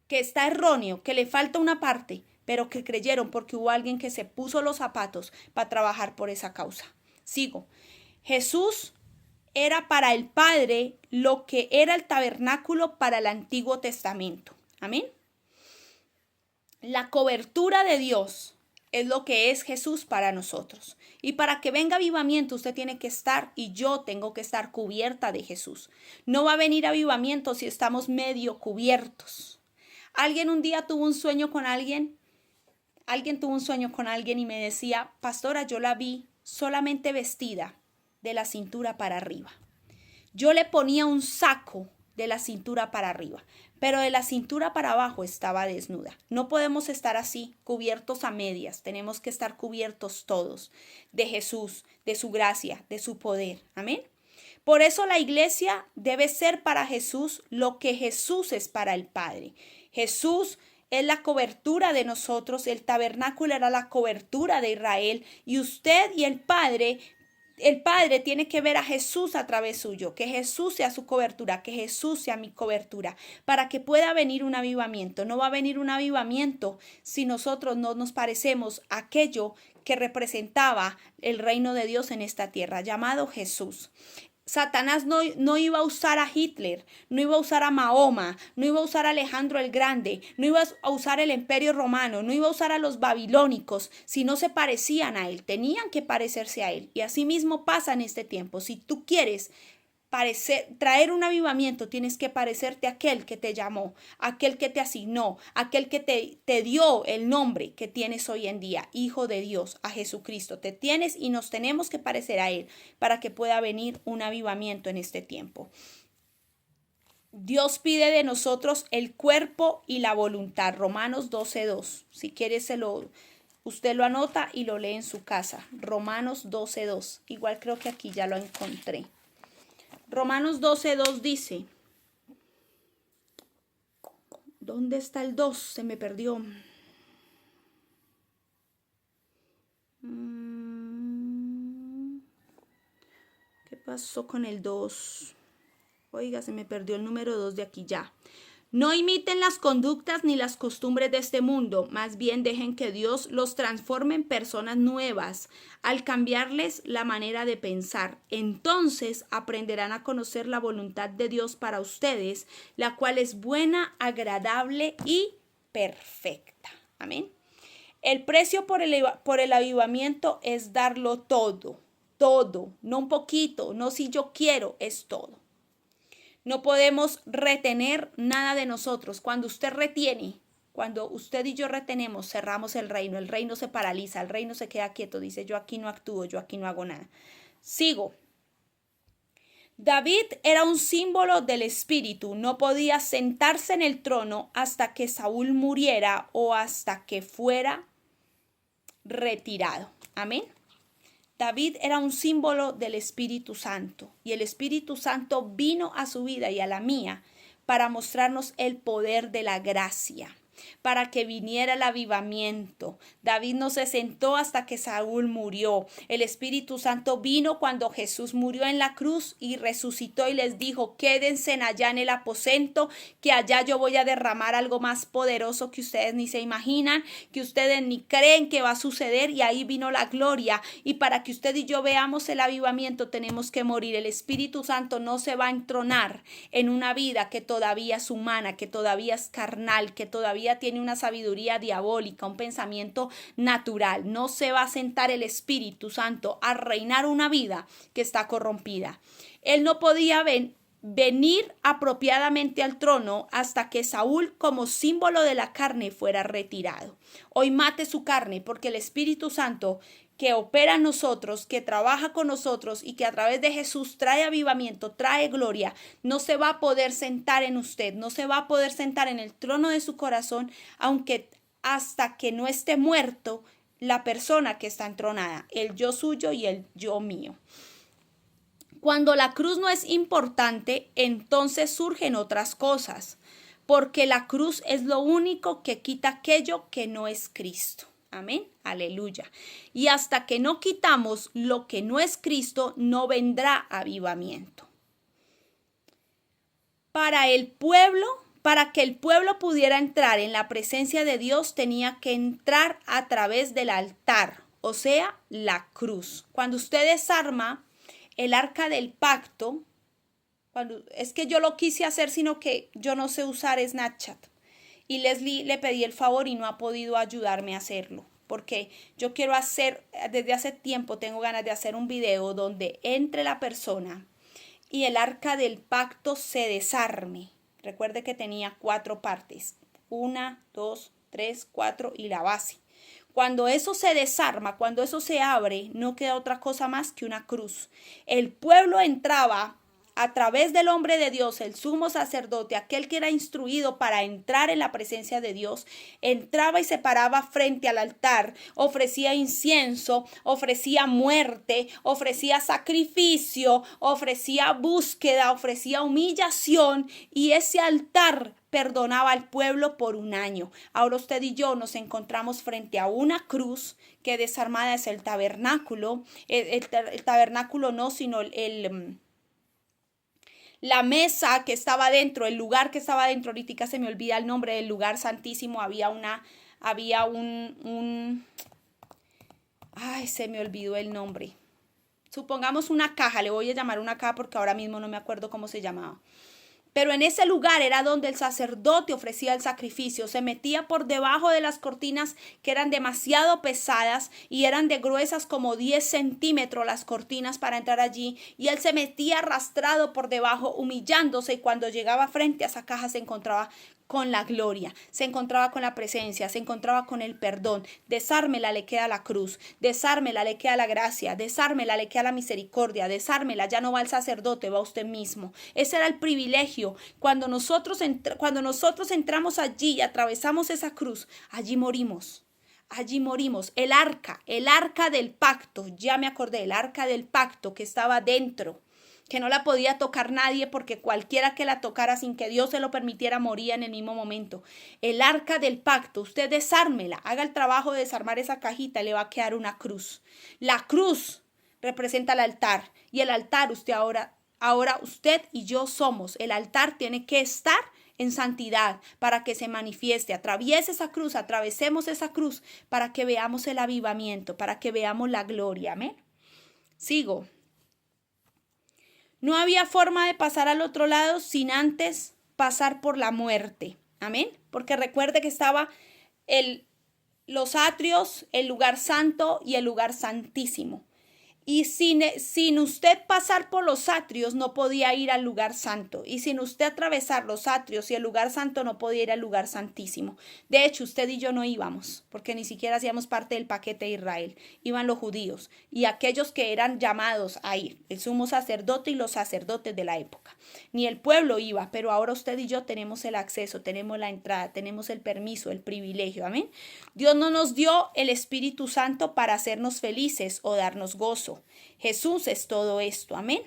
que está erróneo, que le falta una parte, pero que creyeron porque hubo alguien que se puso los zapatos para trabajar por esa causa. Sigo. Jesús era para el Padre lo que era el tabernáculo para el Antiguo Testamento. Amén. La cobertura de Dios es lo que es Jesús para nosotros. Y para que venga avivamiento, usted tiene que estar, y yo tengo que estar cubierta de Jesús. No va a venir avivamiento si estamos medio cubiertos. Alguien un día tuvo un sueño con alguien. Alguien tuvo un sueño con alguien y me decía, pastora, yo la vi solamente vestida de la cintura para arriba. Yo le ponía un saco de la cintura para arriba, pero de la cintura para abajo estaba desnuda. No podemos estar así, cubiertos a medias. Tenemos que estar cubiertos todos de Jesús, de su gracia, de su poder. Amén. Por eso la iglesia debe ser para Jesús lo que Jesús es para el Padre. Jesús es la cobertura de nosotros, el tabernáculo era la cobertura de Israel, y usted y el Padre tiene que ver a Jesús a través suyo, que Jesús sea su cobertura, que Jesús sea mi cobertura, para que pueda venir un avivamiento. No va a venir un avivamiento si nosotros no nos parecemos a aquello que representaba el reino de Dios en esta tierra, llamado Jesús. Satanás no iba a usar a Hitler, no iba a usar a Mahoma, no iba a usar a Alejandro el Grande, no iba a usar el Imperio Romano, no iba a usar a los babilónicos si no se parecían a él, tenían que parecerse a él. Y así mismo pasa en este tiempo. Si tú quieres traer un avivamiento, tienes que parecerte a aquel que te llamó, aquel que te asignó, aquel que te dio el nombre que tienes hoy en día, Hijo de Dios, a Jesucristo. Te tienes y nos tenemos que parecer a Él para que pueda venir un avivamiento en este tiempo. Dios pide de nosotros el cuerpo y la voluntad. Romanos 12:2. Si quiere usted lo anota y lo lee en su casa. Romanos 12:2. Igual creo que aquí ya lo encontré. Romanos 12:2 dice. ¿Dónde está el 2? Se me perdió. ¿Qué pasó con el 2? Oiga, se me perdió el número 2 de aquí ya. No imiten las conductas ni las costumbres de este mundo, más bien dejen que Dios los transforme en personas nuevas al cambiarles la manera de pensar. Entonces aprenderán a conocer la voluntad de Dios para ustedes, la cual es buena, agradable y perfecta. Amén. El precio por el avivamiento es darlo todo, no un poquito, no si yo quiero, es todo. No podemos retener nada de nosotros. Cuando usted retiene, cuando usted y yo retenemos, cerramos el reino se paraliza, el reino se queda quieto, dice yo aquí no actúo, yo aquí no hago nada. Sigo. David era un símbolo del espíritu, no podía sentarse en el trono hasta que Saúl muriera o hasta que fuera retirado. Amén. David era un símbolo del Espíritu Santo y el Espíritu Santo vino a su vida y a la mía para mostrarnos el poder de la gracia, para que viniera el avivamiento. David no se sentó hasta que Saúl murió. El Espíritu Santo vino cuando Jesús murió en la cruz y resucitó y les dijo, quédense allá en el aposento, que allá yo voy a derramar algo más poderoso que ustedes ni se imaginan, que ustedes ni creen que va a suceder, y ahí vino la gloria. Y para que usted y yo veamos el avivamiento tenemos que morir. El Espíritu Santo no se va a entronar en una vida que todavía es humana, que todavía es carnal, que todavía tiene una sabiduría diabólica, un pensamiento natural. No se va a sentar el Espíritu Santo a reinar una vida que está corrompida. Él no podía venir apropiadamente al trono hasta que Saúl, como símbolo de la carne, fuera retirado. Hoy mate su carne, porque el Espíritu Santo que opera en nosotros, que trabaja con nosotros y que a través de Jesús trae avivamiento, trae gloria, no se va a poder sentar en usted, no se va a poder sentar en el trono de su corazón, aunque hasta que no esté muerto la persona que está entronada, el yo suyo y el yo mío. Cuando la cruz no es importante, entonces surgen otras cosas, porque la cruz es lo único que quita aquello que no es Cristo. Amén, aleluya. Y hasta que no quitamos lo que no es Cristo, no vendrá avivamiento. Para que el pueblo pudiera entrar en la presencia de Dios, tenía que entrar a través del altar, o sea, la cruz. Cuando usted desarma el arca del pacto, es que yo lo quise hacer, sino que yo no sé usar Snapchat. Y Leslie le pedí el favor y no ha podido ayudarme a hacerlo, porque yo quiero hacer, desde hace tiempo tengo ganas de hacer un video donde entre la persona y el arca del pacto se desarme. Recuerde que tenía 4 partes, 1, 2, 3, 4 y la base. Cuando eso se desarma, cuando eso se abre, no queda otra cosa más que una cruz. El pueblo entraba a través del hombre de Dios, el sumo sacerdote, aquel que era instruido para entrar en la presencia de Dios, entraba y se paraba frente al altar, ofrecía incienso, ofrecía muerte, ofrecía sacrificio, ofrecía búsqueda, ofrecía humillación, y ese altar perdonaba al pueblo por 1 año. Ahora usted y yo nos encontramos frente a una cruz que desarmada es el tabernáculo, el tabernáculo no, sino la mesa que estaba dentro, el lugar que estaba dentro, ahorita se me olvida el nombre del lugar santísimo, ay, se me olvidó el nombre. Supongamos una caja, le voy a llamar una caja porque ahora mismo no me acuerdo cómo se llamaba. Pero en ese lugar era donde el sacerdote ofrecía el sacrificio. Se metía por debajo de las cortinas que eran demasiado pesadas y eran de gruesas como 10 centímetros las cortinas para entrar allí. Y él se metía arrastrado por debajo, humillándose, y cuando llegaba frente a esa caja se encontraba con la gloria, se encontraba con la presencia, se encontraba con el perdón. Desármela le queda la cruz, desármela le queda la gracia, desármela le queda la misericordia, desármela ya no va el sacerdote, va usted mismo. Ese era el privilegio. Cuando nosotros entramos allí y atravesamos esa cruz, allí morimos. Allí morimos. El arca del pacto, ya me acordé, el arca del pacto que estaba dentro, que no la podía tocar nadie porque cualquiera que la tocara sin que Dios se lo permitiera moría en el mismo momento. El arca del pacto, usted desármela, haga el trabajo de desarmar esa cajita y le va a quedar una cruz. La cruz representa el altar y el altar ahora usted y yo somos. El altar tiene que estar en santidad para que se manifieste. Atraviese esa cruz, atravesemos esa cruz para que veamos el avivamiento, para que veamos la gloria. Amén. Sigo. No había forma de pasar al otro lado sin antes pasar por la muerte. Amén. Porque recuerde que estaba los atrios, el lugar santo y el lugar santísimo. Y sin usted pasar por los atrios no podía ir al lugar santo. Y sin usted atravesar los atrios y el lugar santo no podía ir al lugar santísimo. De hecho, usted y yo no íbamos, porque ni siquiera hacíamos parte del paquete de Israel. Iban los judíos y aquellos que eran llamados a ir, el sumo sacerdote y los sacerdotes de la época. Ni el pueblo iba, pero ahora usted y yo tenemos el acceso, tenemos la entrada, tenemos el permiso, el privilegio. Amén. Dios no nos dio el Espíritu Santo para hacernos felices o darnos gozo. Jesús es todo esto, amén.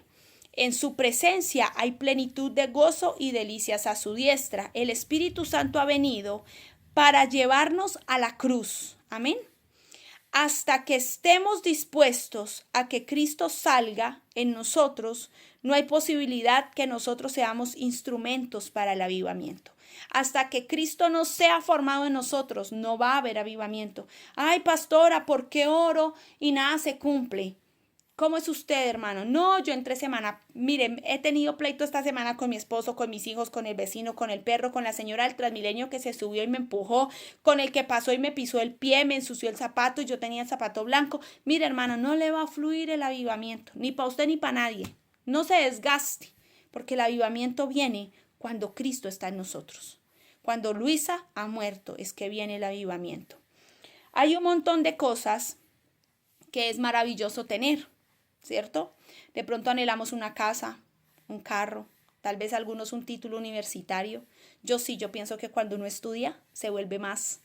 En su presencia hay plenitud de gozo y delicias a su diestra. El Espíritu Santo ha venido para llevarnos a la cruz, amén. Hasta que estemos dispuestos a que Cristo salga en nosotros, no hay posibilidad que nosotros seamos instrumentos para el avivamiento. Hasta que Cristo no sea formado en nosotros, no va a haber avivamiento. Ay, pastora, ¿por qué oro y nada se cumple? ¿Cómo es usted, hermano? No, yo entre semana, miren, he tenido pleito esta semana con mi esposo, con mis hijos, con el vecino, con el perro, con la señora del Transmilenio que se subió y me empujó, con el que pasó y me pisó el pie, me ensució el zapato y yo tenía el zapato blanco. Mire, hermano, no le va a fluir el avivamiento, ni para usted ni para nadie. No se desgaste, porque el avivamiento viene cuando Cristo está en nosotros. Cuando Luisa ha muerto es que viene el avivamiento. Hay un montón de cosas que es maravilloso tener, ¿cierto? De pronto anhelamos una casa, un carro, tal vez algunos un título universitario. Yo pienso que cuando uno estudia se vuelve más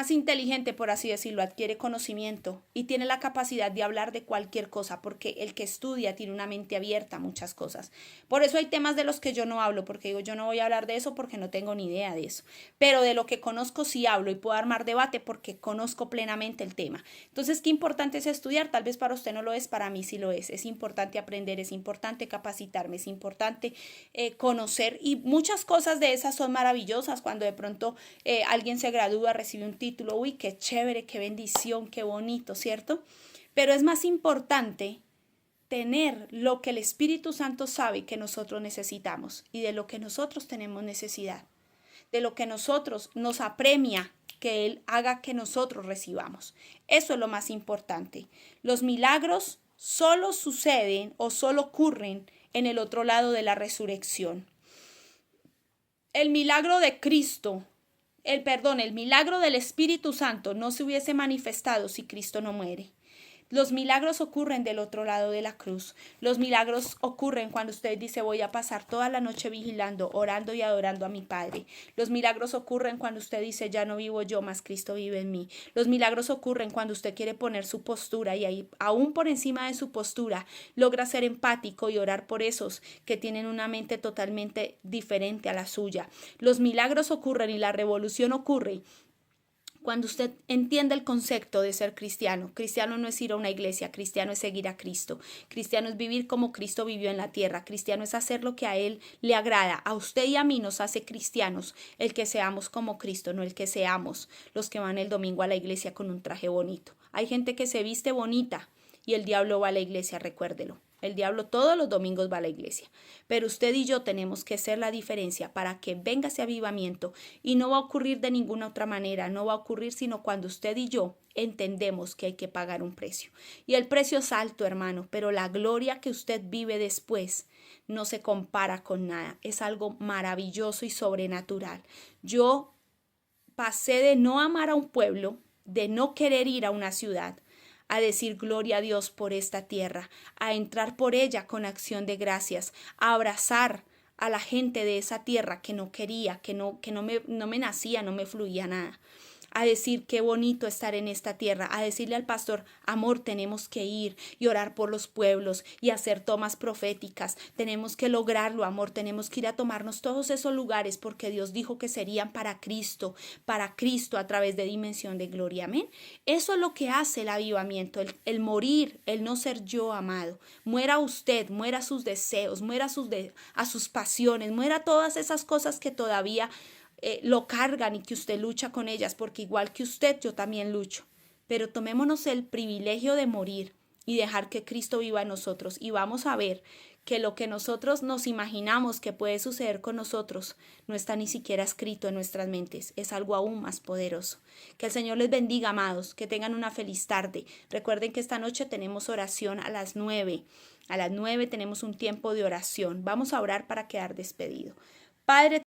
inteligente, por así decirlo, adquiere conocimiento y tiene la capacidad de hablar de cualquier cosa, porque el que estudia tiene una mente abierta a muchas cosas. Por eso hay temas de los que yo no hablo, porque digo, yo no voy a hablar de eso porque no tengo ni idea de eso. Pero de lo que conozco sí hablo y puedo armar debate porque conozco plenamente el tema. Entonces, qué importante es estudiar. Tal vez para usted no lo es, para mí sí lo es. Es importante aprender, es importante capacitarme, es importante conocer, y muchas cosas de esas son maravillosas. Cuando de pronto alguien se gradúa, recibe un título, uy, qué chévere, qué bendición, qué bonito, ¿cierto? Pero es más importante tener lo que el Espíritu Santo sabe que nosotros necesitamos y de lo que nosotros tenemos necesidad, de lo que nosotros nos apremia que Él haga que nosotros recibamos. Eso es lo más importante. Los milagros solo suceden o solo ocurren en el otro lado de la resurrección. El milagro de Cristo, el milagro del Espíritu Santo no se hubiese manifestado si Cristo no muere. Los milagros ocurren del otro lado de la cruz. Los milagros ocurren cuando usted dice, voy a pasar toda la noche vigilando, orando y adorando a mi Padre. Los milagros ocurren cuando usted dice, ya no vivo yo, mas Cristo vive en mí. Los milagros ocurren cuando usted quiere poner su postura y ahí, aún por encima de su postura, logra ser empático y orar por esos que tienen una mente totalmente diferente a la suya. Los milagros ocurren y la revolución ocurre cuando usted entiende el concepto de ser cristiano. Cristiano no es ir a una iglesia, cristiano es seguir a Cristo. Cristiano es vivir como Cristo vivió en la tierra. Cristiano es hacer lo que a Él le agrada. A usted y a mí nos hace cristianos el que seamos como Cristo, no el que seamos los que van el domingo a la iglesia con un traje bonito. Hay gente que se viste bonita y el diablo va a la iglesia, recuérdelo. El diablo todos los domingos va a la iglesia, pero usted y yo tenemos que ser la diferencia para que venga ese avivamiento y no va a ocurrir de ninguna otra manera, no va a ocurrir sino cuando usted y yo entendemos que hay que pagar un precio. Y el precio es alto, hermano, pero la gloria que usted vive después no se compara con nada. Es algo maravilloso y sobrenatural. Yo pasé de no amar a un pueblo, de no querer ir a una ciudad, a decir gloria a Dios por esta tierra, a entrar por ella con acción de gracias, a abrazar a la gente de esa tierra que no quería, que no me nacía, no me fluía nada, a decir qué bonito estar en esta tierra, a decirle al pastor, amor, tenemos que ir y orar por los pueblos y hacer tomas proféticas, tenemos que lograrlo, amor, tenemos que ir a tomarnos todos esos lugares porque Dios dijo que serían para Cristo a través de dimensión de gloria, amén. Eso es lo que hace el avivamiento, el morir, el no ser yo amado. Muera usted, muera sus deseos, muera a sus pasiones, muera todas esas cosas que todavía lo cargan y que usted lucha con ellas, porque igual que usted, yo también lucho. Pero tomémonos el privilegio de morir y dejar que Cristo viva en nosotros y vamos a ver que lo que nosotros nos imaginamos que puede suceder con nosotros no está ni siquiera escrito en nuestras mentes, es algo aún más poderoso. Que el Señor les bendiga, amados, que tengan una feliz tarde. Recuerden que esta noche tenemos oración a las 9. A las 9 tenemos un tiempo de oración. Vamos a orar para quedar despedido. Padre,